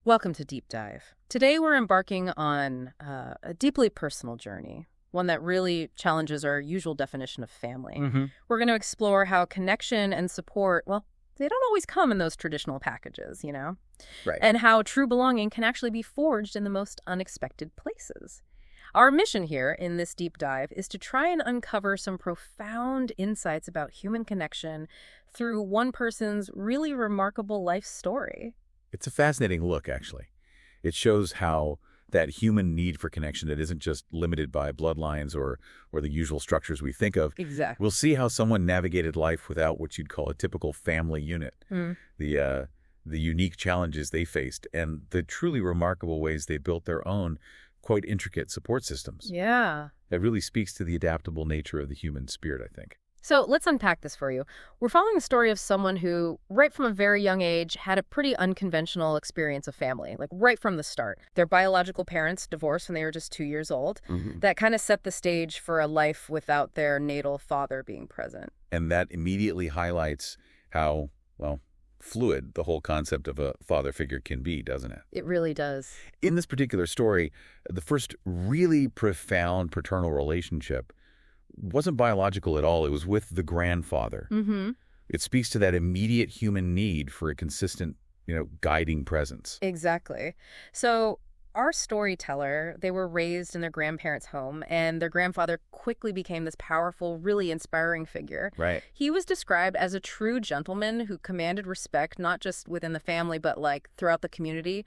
Welcome to Deep Dive. Today we're embarking on a deeply personal journey, one that really challenges our usual definition of family. We're going to explore how connection and support, well, they don't always come in those traditional packages, Right. and how true belonging can actually be forged in the most unexpected places. Our mission here in this deep dive is to try and uncover some profound insights about human connection through one person's really remarkable life story. It's a fascinating look, actually. It shows how that human need for connection that isn't just limited by bloodlines or the usual structures we think of. Exactly. We'll see how someone navigated life without what you'd call a typical family unit. The unique challenges they faced and the truly remarkable ways they built their own quite intricate support systems. Yeah. That really speaks to the adaptable nature of the human spirit, I think. So let's unpack this for you. We're following the story of someone who, right from a very young age, had a pretty unconventional experience of family, like right from the start. Their biological parents divorced when they were just 2 years old. That kind of set the stage for a life without their natal father being present. And that immediately highlights how, well, fluid the whole concept of a father figure can be, doesn't it? It really does. In this particular story, the first really profound paternal relationship wasn't biological at all. It was with the grandfather. It speaks to that immediate human need for a consistent, guiding presence. Exactly. So our storyteller, they were raised in their grandparents' home, and their grandfather quickly became this powerful, really inspiring figure. Right. He was described as a true gentleman who commanded respect, not just within the family, but like throughout the community.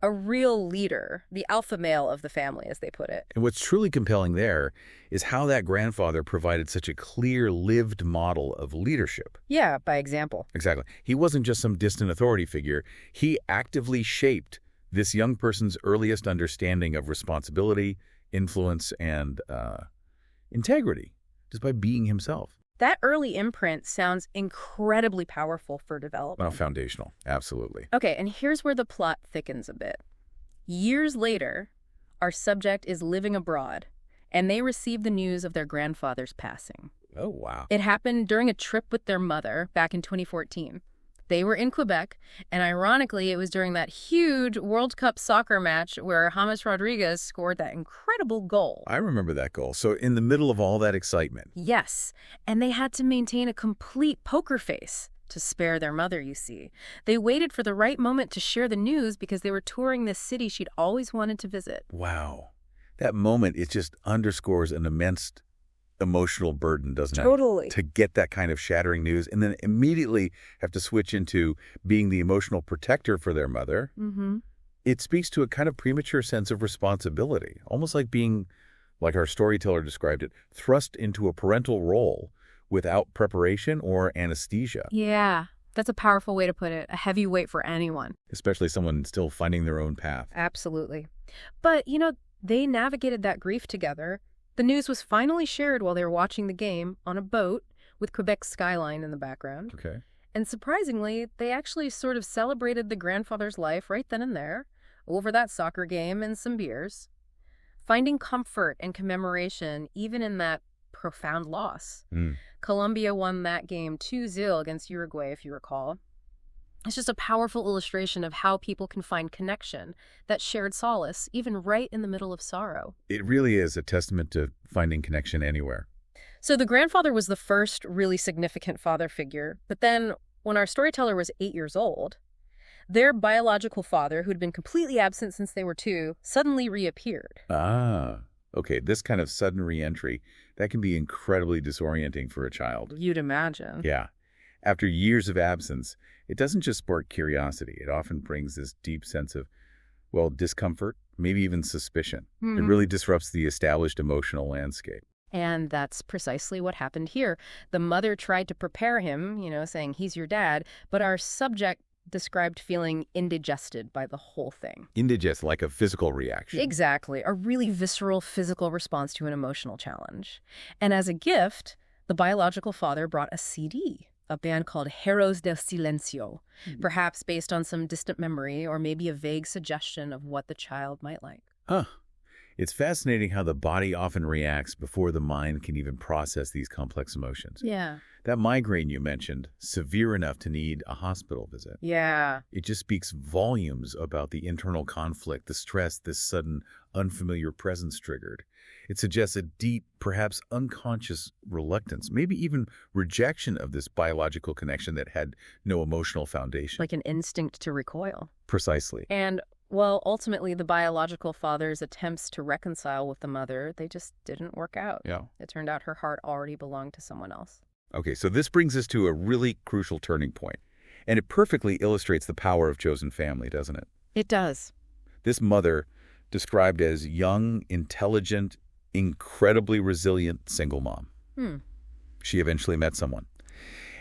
A real leader, the alpha male of the family, as they put it. And what's truly compelling there is how that grandfather provided such a clear, lived model of leadership. Yeah, by example. Exactly. He wasn't just some distant authority figure. He actively shaped this young person's earliest understanding of responsibility, influence, and integrity, just by being himself. That early imprint sounds incredibly powerful for development. Well, foundational. Absolutely. Okay, and here's where the plot thickens a bit. Years later, our subject is living abroad, and they receive the news of their grandfather's passing. Oh, wow. It happened during a trip with their mother back in 2014. They were in Quebec, and ironically, it was during that huge World Cup soccer match where James Rodriguez scored that incredible goal. I remember that goal. So in the middle of all that excitement. Yes, and they had to maintain a complete poker face to spare their mother, you see. They waited for the right moment to share the news because they were touring this city she'd always wanted to visit. Wow. That moment, it just underscores an immense emotional burden, doesn't it? Totally. To get that kind of shattering news and then immediately have to switch into being the emotional protector for their mother. It speaks to a kind of premature sense of responsibility, almost like being, like our storyteller described it, thrust into a parental role without preparation or anesthesia. Yeah, that's a powerful way to put it. A heavy weight for anyone. Especially someone still finding their own path. Absolutely. But, they navigated that grief together. The news was finally shared while they were watching the game on a boat with Quebec's skyline in the background. Okay. And surprisingly, they actually sort of celebrated the grandfather's life right then and there, over that soccer game and some beers, finding comfort and commemoration even in that profound loss. Colombia won that game 2-0 against Uruguay, if you recall. It's just a powerful illustration of how people can find connection, that shared solace, even right in the middle of sorrow. It really is a testament to finding connection anywhere. So the grandfather was the first really significant father figure, but then when our storyteller was 8 years old, their biological father, who'd been completely absent since they were 2, suddenly reappeared. Ah, okay. This kind of sudden reentry, that can be incredibly disorienting for a child. You'd imagine. Yeah. After years of absence, it doesn't just spark curiosity. It often brings this deep sense of, well, discomfort, maybe even suspicion. It really disrupts the established emotional landscape. And that's precisely what happened here. The mother tried to prepare him, saying, he's your dad, but our subject described feeling indigested by the whole thing. Indigest, like a physical reaction. Exactly. A really visceral physical response to an emotional challenge. And as a gift, the biological father brought a CD, a band called Heroes del Silencio, perhaps based on some distant memory or maybe a vague suggestion of what the child might like. Huh. It's fascinating how the body often reacts before the mind can even process these complex emotions. Yeah. That migraine you mentioned, severe enough to need a hospital visit. Yeah. It just speaks volumes about the internal conflict, the stress this sudden, unfamiliar presence triggered. It suggests a deep, perhaps unconscious reluctance, maybe even rejection of this biological connection that had no emotional foundation. Like an instinct to recoil. Precisely. And, well, ultimately, the biological father's attempts to reconcile with the mother, they just didn't work out. Yeah. It turned out her heart already belonged to someone else. Okay, so this brings us to a really crucial turning point. And it perfectly illustrates the power of chosen family, doesn't it? It does. This mother, described as young, intelligent, incredibly resilient single mom. She eventually met someone.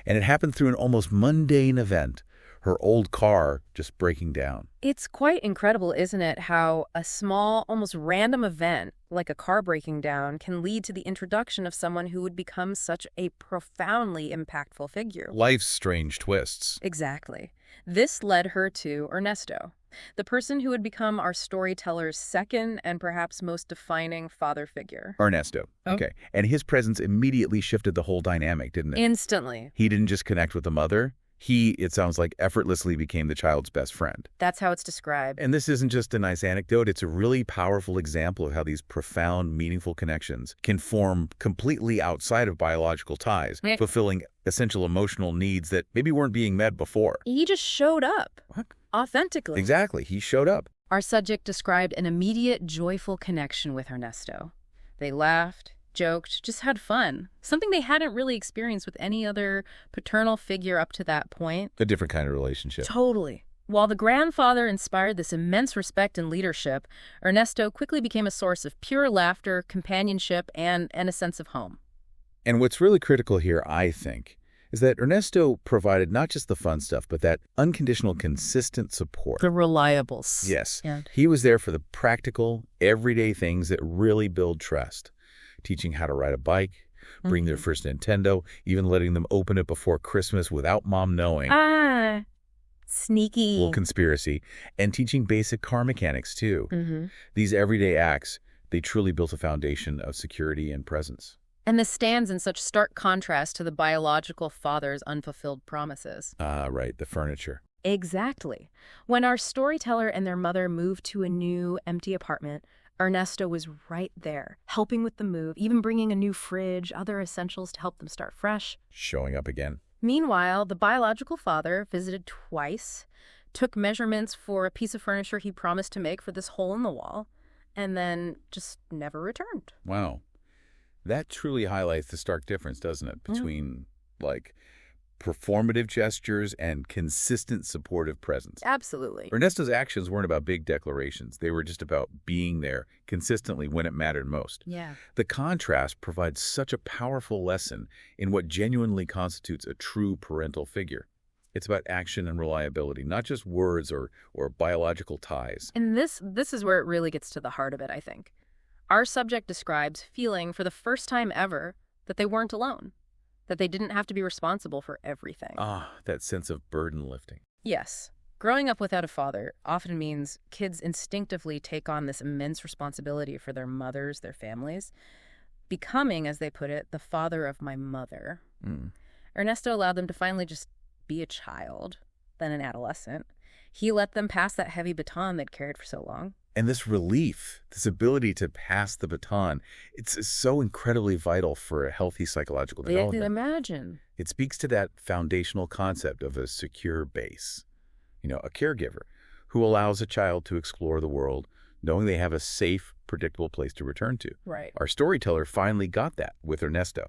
And it happened through an almost mundane event, her old car just breaking down. It's quite incredible, isn't it, how a small, almost random event, like a car breaking down, can lead to the introduction of someone who would become such a profoundly impactful figure. Life's strange twists. Exactly. This led her to Ernesto, the person who would become our storyteller's second and perhaps most defining father figure. Ernesto. Okay. And his presence immediately shifted the whole dynamic, didn't it? Instantly. He didn't just connect with the mother. He, it sounds like, effortlessly became the child's best friend. That's how it's described. And this isn't just a nice anecdote. It's a really powerful example of how these profound, meaningful connections can form completely outside of biological ties, fulfilling essential emotional needs that maybe weren't being met before. He just showed up. What? Authentically. Exactly. He showed up. Our subject described an immediate, joyful connection with Ernesto. They laughed, joked, just had fun. Something they hadn't really experienced with any other paternal figure up to that point. A different kind of relationship. Totally. While the grandfather inspired this immense respect and leadership, Ernesto quickly became a source of pure laughter, companionship, and a sense of home. And what's really critical here, I think, is that Ernesto provided not just the fun stuff, but that unconditional, consistent support. The reliables. Yes. Yeah. He was there for the practical, everyday things that really build trust. Teaching how to ride a bike, bring their first Nintendo, even letting them open it before Christmas without mom knowing. Sneaky. Little conspiracy. And teaching basic car mechanics, too. These everyday acts, they truly built a foundation of security and presence. And this stands in such stark contrast to the biological father's unfulfilled promises. Right, the furniture. Exactly. When our storyteller and their mother moved to a new, empty apartment, Ernesto was right there, helping with the move, even bringing a new fridge, other essentials to help them start fresh. Showing up again. Meanwhile, the biological father visited twice, took measurements for a piece of furniture he promised to make for this hole in the wall, and then just never returned. Wow. That truly highlights the stark difference, doesn't it, between, like, performative gestures and consistent supportive presence. Absolutely. Ernesto's actions weren't about big declarations. They were just about being there consistently when it mattered most. Yeah. The contrast provides such a powerful lesson in what genuinely constitutes a true parental figure. It's about action and reliability, not just words or biological ties. And this is where it really gets to the heart of it, I think. Our subject describes feeling for the first time ever that they weren't alone, that they didn't have to be responsible for everything. That sense of burden lifting. Yes. Growing up without a father often means kids instinctively take on this immense responsibility for their mothers, their families, becoming, as they put it, the father of my mother. Ernesto allowed them to finally just be a child, then an adolescent. He let them pass that heavy baton they'd carried for so long. And this relief, this ability to pass the baton, it's so incredibly vital for a healthy psychological development. I can imagine. It speaks to that foundational concept of a secure base. A caregiver who allows a child to explore the world, knowing they have a safe, predictable place to return to. Right. Our storyteller finally got that with Ernesto,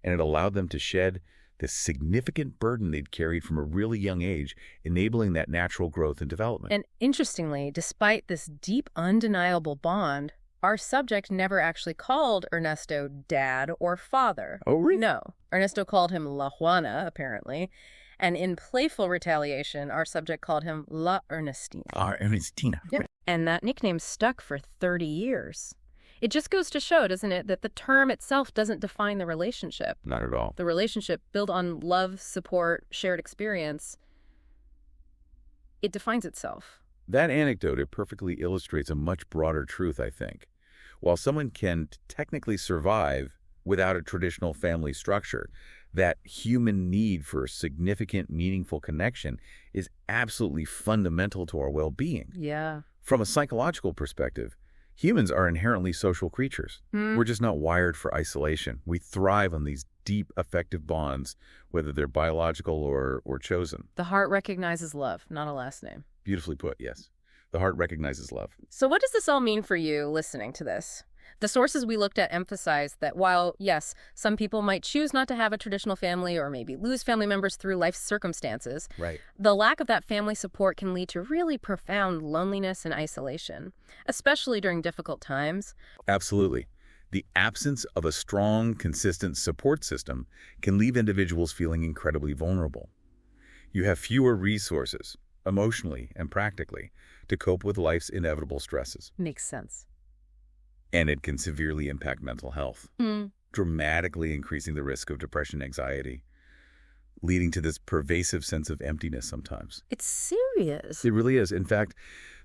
and it allowed them to shed this significant burden they'd carried from a really young age, enabling that natural growth and development. And interestingly, despite this deep, undeniable bond, our subject never actually called Ernesto dad or father. Oh, really? No. Ernesto called him La Juana, apparently. And in playful retaliation, our subject called him La Ernestina. Ernestina. Yep. And that nickname stuck for 30 years. It just goes to show, doesn't it, that the term itself doesn't define the relationship. Not at all. The relationship built on love, support, shared experience, it defines itself. That anecdote, it perfectly illustrates a much broader truth, I think. While someone can technically survive without a traditional family structure, that human need for significant, meaningful connection is absolutely fundamental to our well-being. Yeah. From a psychological perspective, humans are inherently social creatures. We're just not wired for isolation. We thrive on these deep, affective bonds, whether they're biological or chosen. The heart recognizes love, not a last name. Beautifully put, yes. The heart recognizes love. So what does this all mean for you listening to this? The sources we looked at emphasize that while, yes, some people might choose not to have a traditional family or maybe lose family members through life circumstances, Right. the lack of that family support can lead to really profound loneliness and isolation, especially during difficult times. Absolutely. The absence of a strong, consistent support system can leave individuals feeling incredibly vulnerable. You have fewer resources, emotionally and practically, to cope with life's inevitable stresses. Makes sense. And it can severely impact mental health, dramatically increasing the risk of depression and anxiety, leading to this pervasive sense of emptiness sometimes. It's serious. It really is. In fact,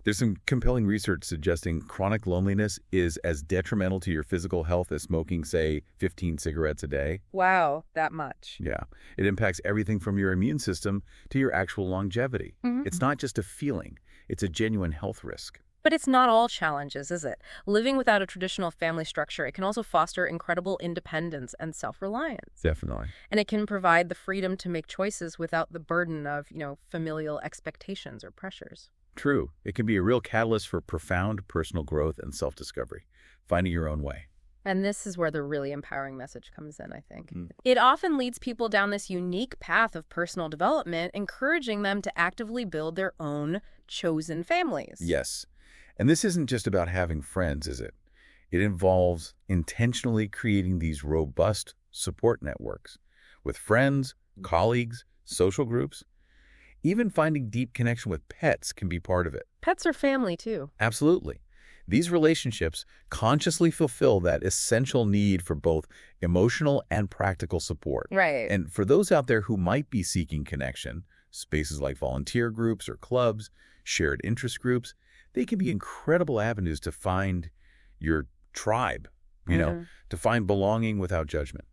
there's some compelling research suggesting chronic loneliness is as detrimental to your physical health as smoking, say, 15 cigarettes a day. Wow, that much. Yeah. It impacts everything from your immune system to your actual longevity. It's not just a feeling. It's a genuine health risk. But it's not all challenges, is it? Living without a traditional family structure, it can also foster incredible independence and self-reliance. Definitely. And it can provide the freedom to make choices without the burden of, familial expectations or pressures. True. It can be a real catalyst for profound personal growth and self-discovery, finding your own way. And this is where the really empowering message comes in, I think. It often leads people down this unique path of personal development, encouraging them to actively build their own chosen families. Yes. And this isn't just about having friends, is it? It involves intentionally creating these robust support networks with friends, colleagues, social groups. Even finding deep connection with pets can be part of it. Pets are family, too. Absolutely. These relationships consciously fulfill that essential need for both emotional and practical support. Right. And for those out there who might be seeking connection, spaces like volunteer groups or clubs, shared interest groups, they can be incredible avenues to find your tribe, to find belonging without judgment.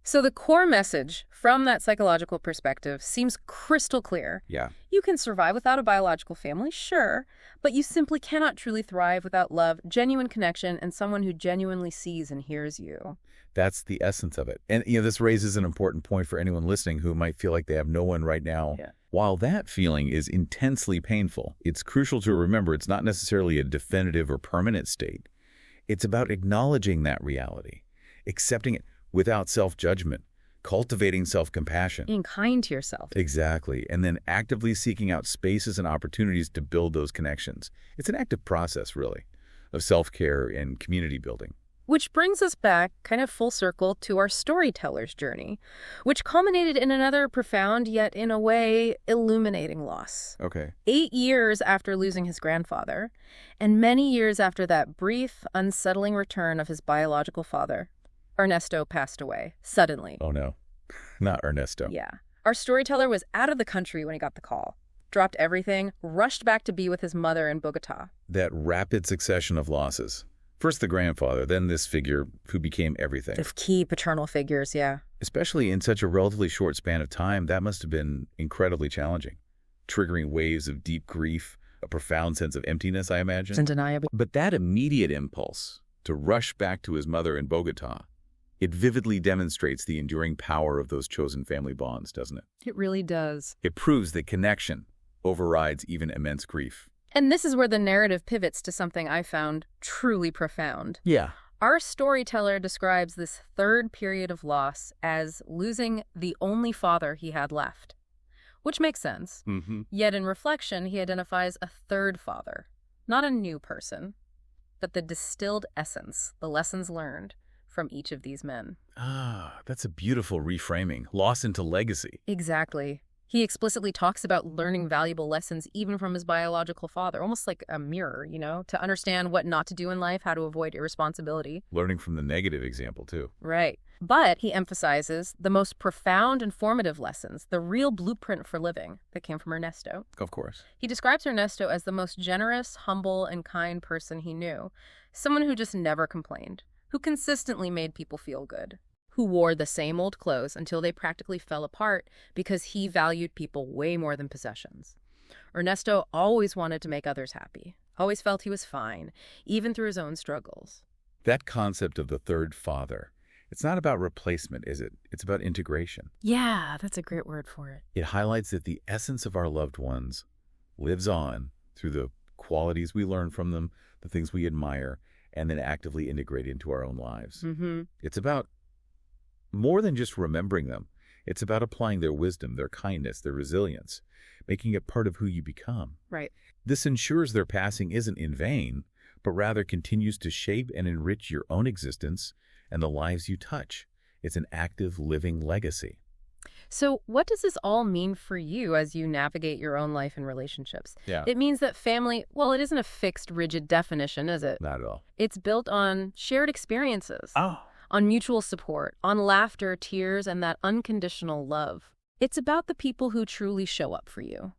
So the core message from that psychological perspective seems crystal clear. Yeah. You can survive without a biological family, sure, but you simply cannot truly thrive without love, genuine connection, and someone who genuinely sees and hears you. That's the essence of it. And this raises an important point for anyone listening who might feel like they have no one right now. Yeah. While that feeling is intensely painful, it's crucial to remember it's not necessarily a definitive or permanent state. It's about acknowledging that reality, accepting it without self-judgment, cultivating self-compassion. Being kind to yourself. Exactly. And then actively seeking out spaces and opportunities to build those connections. It's an active process, really, of self-care and community building. Which brings us back kind of full circle to our storyteller's journey, which culminated in another profound, yet in a way, illuminating loss. Okay. 8 years after losing his grandfather, and many years after that brief, unsettling return of his biological father, Ernesto passed away, suddenly. Oh, no. Not Ernesto. Yeah. Our storyteller was out of the country when he got the call, dropped everything, rushed back to be with his mother in Bogota. That rapid succession of losses. First the grandfather, then this figure who became everything. The key paternal figures, yeah. Especially in such a relatively short span of time, that must have been incredibly challenging, triggering waves of deep grief, a profound sense of emptiness, I imagine. It's undeniable. But that immediate impulse to rush back to his mother in Bogota, it vividly demonstrates the enduring power of those chosen family bonds, doesn't it? It really does. It proves that connection overrides even immense grief. And this is where the narrative pivots to something I found truly profound. Yeah. Our storyteller describes this third period of loss as losing the only father he had left, which makes sense. Yet in reflection, he identifies a third father, not a new person, but the distilled essence, the lessons learned from each of these men. Ah, that's a beautiful reframing. Loss into legacy. Exactly. He explicitly talks about learning valuable lessons even from his biological father, almost like a mirror, to understand what not to do in life, how to avoid irresponsibility. Learning from the negative example, too. Right. But he emphasizes the most profound and formative lessons, the real blueprint for living that came from Ernesto. Of course. He describes Ernesto as the most generous, humble, and kind person he knew. Someone who just never complained, who consistently made people feel good, who wore the same old clothes until they practically fell apart because he valued people way more than possessions. Ernesto always wanted to make others happy, always felt he was fine, even through his own struggles. That concept of the third father, it's not about replacement, is it? It's about integration. Yeah, that's a great word for it. It highlights that the essence of our loved ones lives on through the qualities we learn from them, the things we admire, and then actively integrate into our own lives. It's about more than just remembering them. It's about applying their wisdom, their kindness, their resilience, making it part of who you become. Right. This ensures their passing isn't in vain, but rather continues to shape and enrich your own existence and the lives you touch. It's an active, living legacy. So what does this all mean for you as you navigate your own life and relationships? Yeah. It means that family, well, it isn't a fixed, rigid definition, is it? Not at all. It's built on shared experiences, Oh. on mutual support, on laughter, tears, and that unconditional love. It's about the people who truly show up for you,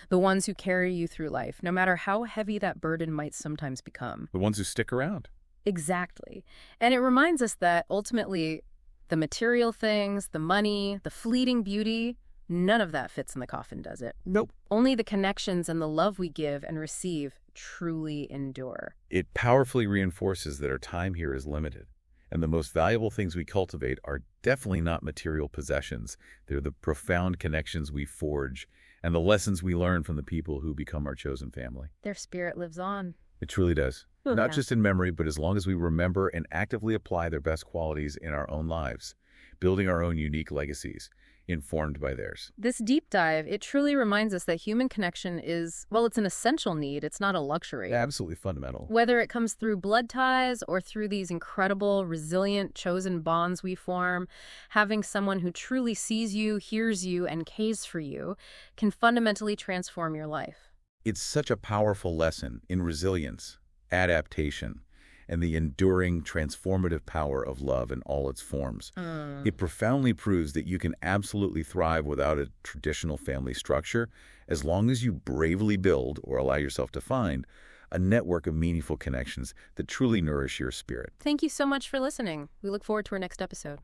the ones who carry you through life, no matter how heavy that burden might sometimes become. The ones who stick around. Exactly. And it reminds us that ultimately the material things, the money, the fleeting beauty, none of that fits in the coffin, does it? Nope. Only the connections and the love we give and receive truly endure. It powerfully reinforces that our time here is limited, and the most valuable things we cultivate are definitely not material possessions. They're the profound connections we forge and the lessons we learn from the people who become our chosen family. Their spirit lives on. It truly does. Not Yeah. just in memory, but as long as we remember and actively apply their best qualities in our own lives, building our own unique legacies, informed by theirs. This deep dive, it truly reminds us that human connection is, well, it's an essential need. It's not a luxury. Absolutely fundamental. Whether it comes through blood ties or through these incredible, resilient, chosen bonds we form, having someone who truly sees you, hears you, and cares for you can fundamentally transform your life. It's such a powerful lesson in resilience, adaptation, and the enduring, transformative power of love in all its forms. It profoundly proves that you can absolutely thrive without a traditional family structure as long as you bravely build, or allow yourself to find, a network of meaningful connections that truly nourish your spirit. Thank you so much for listening. We look forward to our next episode.